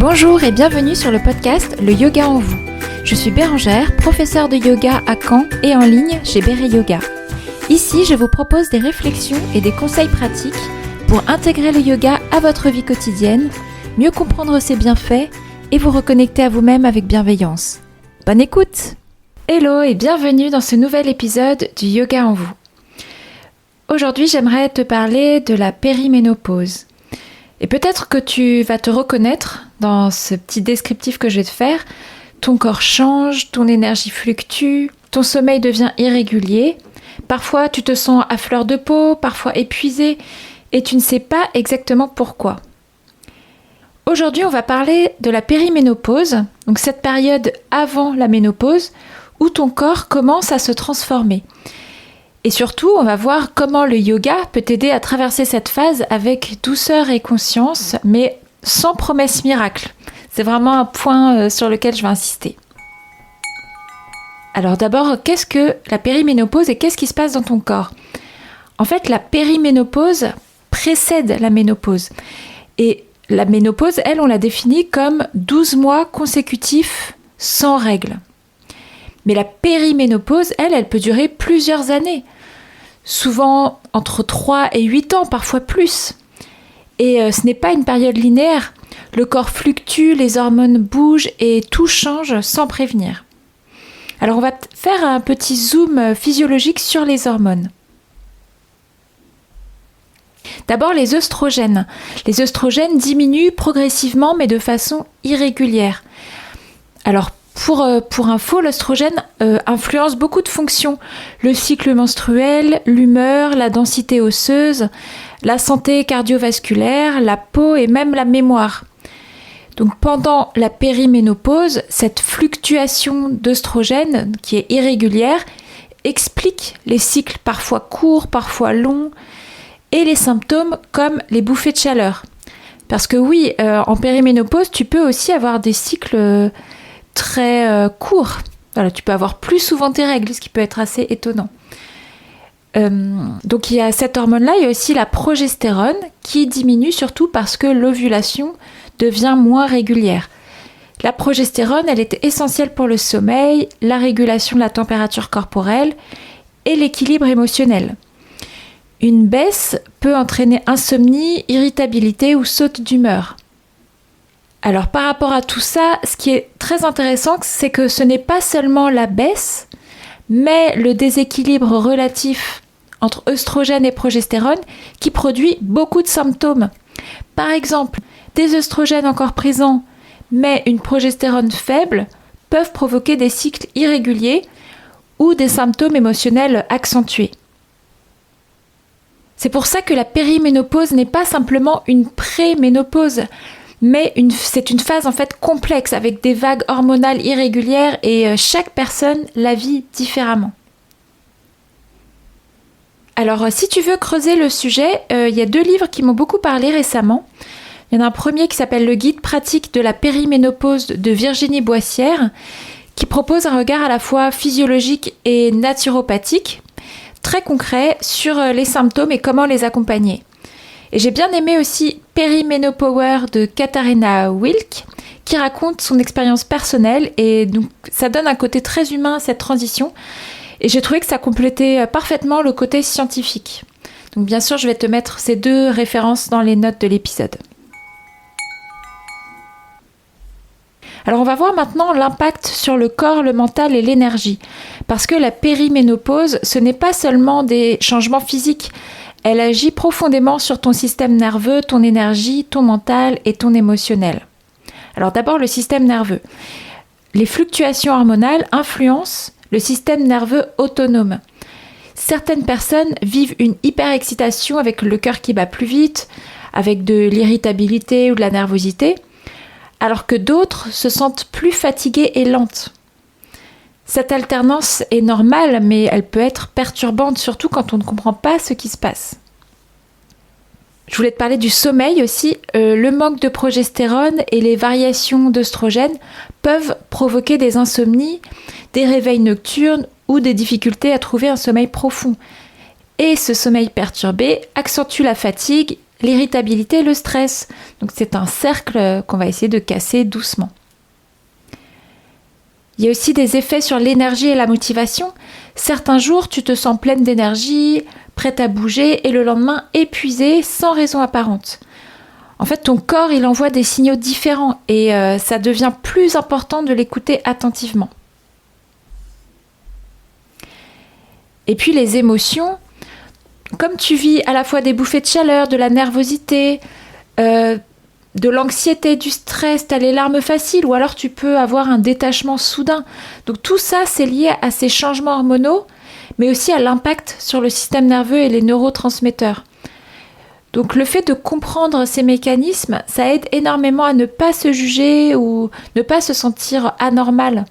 Bonjour et bienvenue sur le podcast Le Yoga en vous. Je suis Bérangère, professeure de yoga à Caen et en ligne chez Béré Yoga. Ici, je vous propose des réflexions et des conseils pratiques pour intégrer le yoga à votre vie quotidienne, mieux comprendre ses bienfaits et vous reconnecter à vous-même avec bienveillance. Bonne écoute! Hello et bienvenue dans ce nouvel épisode du Yoga en vous. Aujourd'hui, j'aimerais te parler de la périménopause. Et peut-être que tu vas te reconnaître dans ce petit descriptif que je vais te faire. Ton corps change, ton énergie fluctue, ton sommeil devient irrégulier. Parfois, tu te sens à fleur de peau, parfois épuisé, et tu ne sais pas exactement pourquoi. Aujourd'hui, on va parler de la périménopause, donc cette période avant la ménopause, où ton corps commence à se transformer. Et surtout, on va voir comment le yoga peut t'aider à traverser cette phase avec douceur et conscience, mais sans promesse miracle. C'est vraiment un point sur lequel je vais insister. Alors d'abord, qu'est-ce que la périménopause et qu'est-ce qui se passe dans ton corps ? En fait, la périménopause précède la ménopause. Et la ménopause, elle, on la définit comme 12 mois consécutifs sans règles. Mais la périménopause, elle peut durer plusieurs années. Souvent entre 3 et 8 ans, parfois plus. Et ce n'est pas une période linéaire. Le corps fluctue, les hormones bougent et tout change sans prévenir. Alors on va faire un petit zoom physiologique sur les hormones. D'abord les œstrogènes. Les œstrogènes diminuent progressivement mais de façon irrégulière. Alors pour info, l'œstrogène influence beaucoup de fonctions. Le cycle menstruel, l'humeur, la densité osseuse, la santé cardiovasculaire, la peau et même la mémoire. Donc pendant la périménopause, cette fluctuation d'œstrogène qui est irrégulière explique les cycles parfois courts, parfois longs et les symptômes comme les bouffées de chaleur. Parce que oui, en périménopause, tu peux aussi avoir des cycles très court. Voilà, tu peux avoir plus souvent tes règles, ce qui peut être assez étonnant. Donc il y a cette hormone-là, il y a aussi la progestérone qui diminue surtout parce que l'ovulation devient moins régulière. La progestérone, elle est essentielle pour le sommeil, la régulation de la température corporelle et l'équilibre émotionnel. Une baisse peut entraîner insomnie, irritabilité ou saute d'humeur. Alors par rapport à tout ça, ce qui est très intéressant, c'est que ce n'est pas seulement la baisse, mais le déséquilibre relatif entre œstrogène et progestérone qui produit beaucoup de symptômes. Par exemple, des œstrogènes encore présents, mais une progestérone faible, peuvent provoquer des cycles irréguliers ou des symptômes émotionnels accentués. C'est pour ça que la périménopause n'est pas simplement une préménopause, mais c'est une phase en fait complexe avec des vagues hormonales irrégulières et chaque personne la vit différemment. Alors si tu veux creuser le sujet, il y a 2 livres qui m'ont beaucoup parlé récemment. Il y en a un premier qui s'appelle Le guide pratique de la périménopause de Virginie Boissière qui propose un regard à la fois physiologique et naturopathique, très concret sur les symptômes et comment les accompagner. Et j'ai bien aimé aussi Periménopower de Katharina Wilk qui raconte son expérience personnelle et donc ça donne un côté très humain à cette transition et j'ai trouvé que ça complétait parfaitement le côté scientifique. Donc bien sûr, je vais te mettre ces 2 références dans les notes de l'épisode. Alors on va voir maintenant l'impact sur le corps, le mental et l'énergie. Parce que la périménopause, ce n'est pas seulement des changements physiques. Elle agit profondément sur ton système nerveux, ton énergie, ton mental et ton émotionnel. Alors d'abord le système nerveux. Les fluctuations hormonales influencent le système nerveux autonome. Certaines personnes vivent une hyperexcitation avec le cœur qui bat plus vite, avec de l'irritabilité ou de la nervosité, alors que d'autres se sentent plus fatiguées et lentes. Cette alternance est normale, mais elle peut être perturbante, surtout quand on ne comprend pas ce qui se passe. Je voulais te parler du sommeil aussi. Le manque de progestérone et les variations d'œstrogène peuvent provoquer des insomnies, des réveils nocturnes ou des difficultés à trouver un sommeil profond. Et ce sommeil perturbé accentue la fatigue l'irritabilité et le stress. Donc c'est un cercle qu'on va essayer de casser doucement. Il y a aussi des effets sur l'énergie et la motivation. Certains jours, tu te sens pleine d'énergie, prête à bouger, et le lendemain, épuisée, sans raison apparente. En fait, ton corps, il envoie des signaux différents et ça devient plus important de l'écouter attentivement. Et puis les émotions, comme tu vis à la fois des bouffées de chaleur, de la nervosité, de l'anxiété, du stress, tu as les larmes faciles ou alors tu peux avoir un détachement soudain. Donc tout ça, c'est lié à ces changements hormonaux, mais aussi à l'impact sur le système nerveux et les neurotransmetteurs. Donc le fait de comprendre ces mécanismes, ça aide énormément à ne pas se juger ou ne pas se sentir anormal.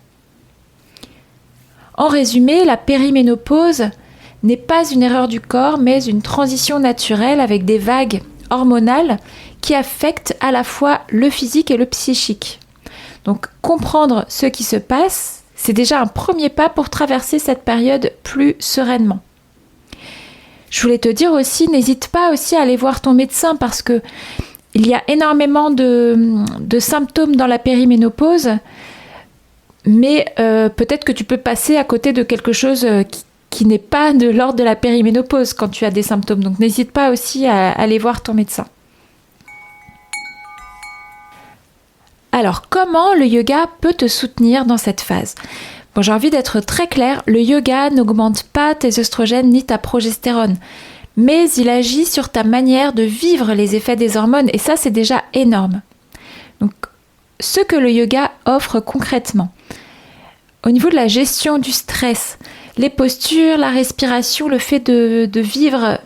En résumé, la périménopause n'est pas une erreur du corps, mais une transition naturelle avec des vagues hormonales qui affectent à la fois le physique et le psychique. Donc comprendre ce qui se passe, c'est déjà un premier pas pour traverser cette période plus sereinement. Je voulais te dire aussi, n'hésite pas aussi à aller voir ton médecin parce que il y a énormément de symptômes dans la périménopause, mais peut-être que tu peux passer à côté de quelque chose qui n'est pas de l'ordre de la périménopause quand tu as des symptômes. Donc n'hésite pas aussi à aller voir ton médecin. Alors, comment le yoga peut te soutenir dans cette phase ? Bon, j'ai envie d'être très claire, le yoga n'augmente pas tes œstrogènes ni ta progestérone, mais il agit sur ta manière de vivre les effets des hormones et ça, c'est déjà énorme. Donc, ce que le yoga offre concrètement, au niveau de la gestion du stress, les postures, la respiration, le fait de vivre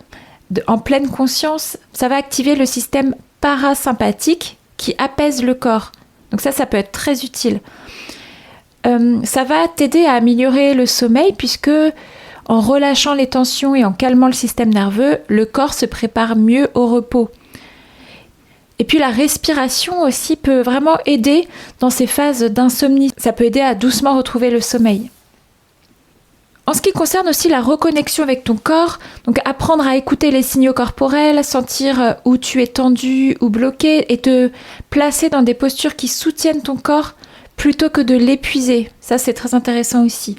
en pleine conscience, ça va activer le système parasympathique qui apaise le corps. Donc ça peut être très utile. Ça va t'aider à améliorer le sommeil puisque en relâchant les tensions et en calmant le système nerveux, le corps se prépare mieux au repos. Et puis la respiration aussi peut vraiment aider dans ces phases d'insomnie. Ça peut aider à doucement retrouver le sommeil. En ce qui concerne aussi la reconnexion avec ton corps, donc apprendre à écouter les signaux corporels, sentir où tu es tendu ou bloqué et te placer dans des postures qui soutiennent ton corps plutôt que de l'épuiser. Ça, c'est très intéressant aussi.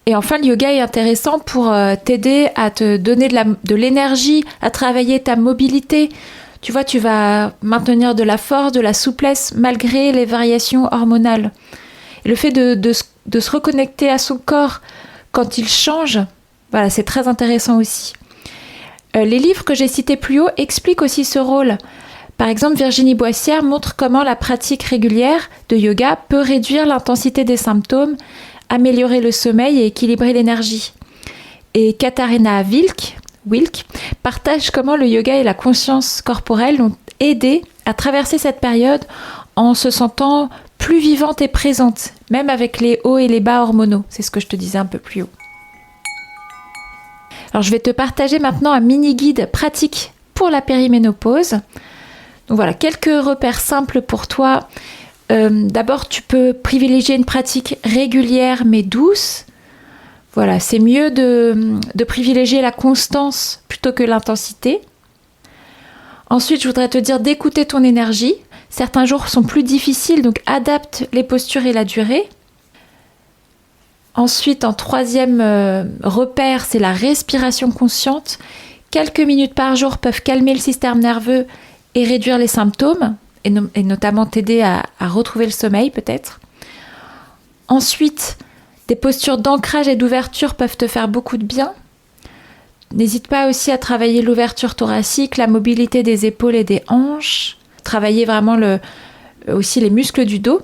Et enfin, le yoga est intéressant pour t'aider à te donner de l'énergie, à travailler ta mobilité. Tu vois, tu vas maintenir de la force, de la souplesse malgré les variations hormonales. Et le fait de se reconnecter à son corps quand il change, voilà, c'est très intéressant aussi. Les livres que j'ai cités plus haut expliquent aussi ce rôle. Par exemple, Virginie Boissière montre comment la pratique régulière de yoga peut réduire l'intensité des symptômes, améliorer le sommeil et équilibrer l'énergie. Et Katharina Wilk partage comment le yoga et la conscience corporelle l'ont aidé à traverser cette période en se sentant plus vivante et présente, même avec les hauts et les bas hormonaux. C'est ce que je te disais un peu plus haut. Alors, je vais te partager maintenant un mini-guide pratique pour la périménopause. Donc voilà, quelques repères simples pour toi. D'abord, tu peux privilégier une pratique régulière mais douce. Voilà, c'est mieux de privilégier la constance plutôt que l'intensité. Ensuite, je voudrais te dire d'écouter ton énergie. Certains jours sont plus difficiles, donc adapte les postures et la durée. Ensuite, en troisième repère, c'est la respiration consciente. Quelques minutes par jour peuvent calmer le système nerveux et réduire les symptômes, et notamment t'aider à retrouver le sommeil peut-être. Ensuite, des postures d'ancrage et d'ouverture peuvent te faire beaucoup de bien. N'hésite pas aussi à travailler l'ouverture thoracique, la mobilité des épaules et des hanches, travailler vraiment aussi les muscles du dos.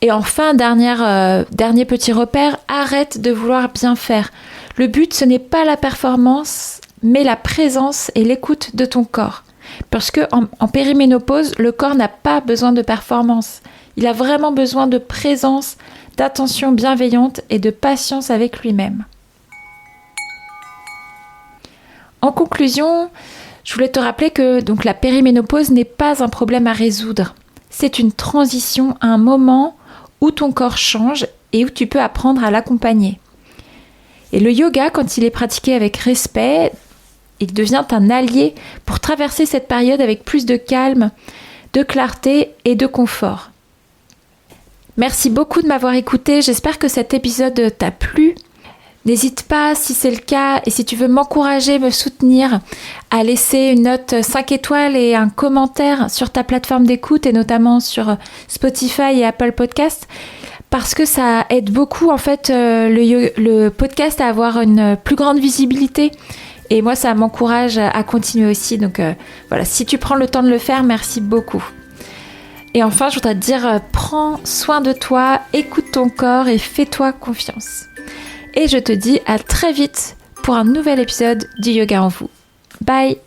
Et enfin, dernier petit repère, arrête de vouloir bien faire. Le but, ce n'est pas la performance, mais la présence et l'écoute de ton corps. Parce qu'en périménopause, le corps n'a pas besoin de performance. Il a vraiment besoin de présence, d'attention bienveillante et de patience avec lui-même. En conclusion, je voulais te rappeler que donc, la périménopause n'est pas un problème à résoudre. C'est une transition, un moment où ton corps change et où tu peux apprendre à l'accompagner. Et le yoga, quand il est pratiqué avec respect, Il devient un allié pour traverser cette période avec plus de calme, de clarté et de confort. Merci beaucoup de m'avoir écouté, j'espère que cet épisode t'a plu. N'hésite pas, si c'est le cas, et si tu veux m'encourager, me soutenir, à laisser une note 5 étoiles et un commentaire sur ta plateforme d'écoute, et notamment sur Spotify et Apple Podcast, parce que ça aide beaucoup en fait le podcast à avoir une plus grande visibilité. Et moi, ça m'encourage à continuer aussi. Donc voilà, si tu prends le temps de le faire, merci beaucoup. Et enfin, je voudrais te dire, prends soin de toi, écoute ton corps et fais-toi confiance. Et je te dis à très vite pour un nouvel épisode du Yoga en vous. Bye!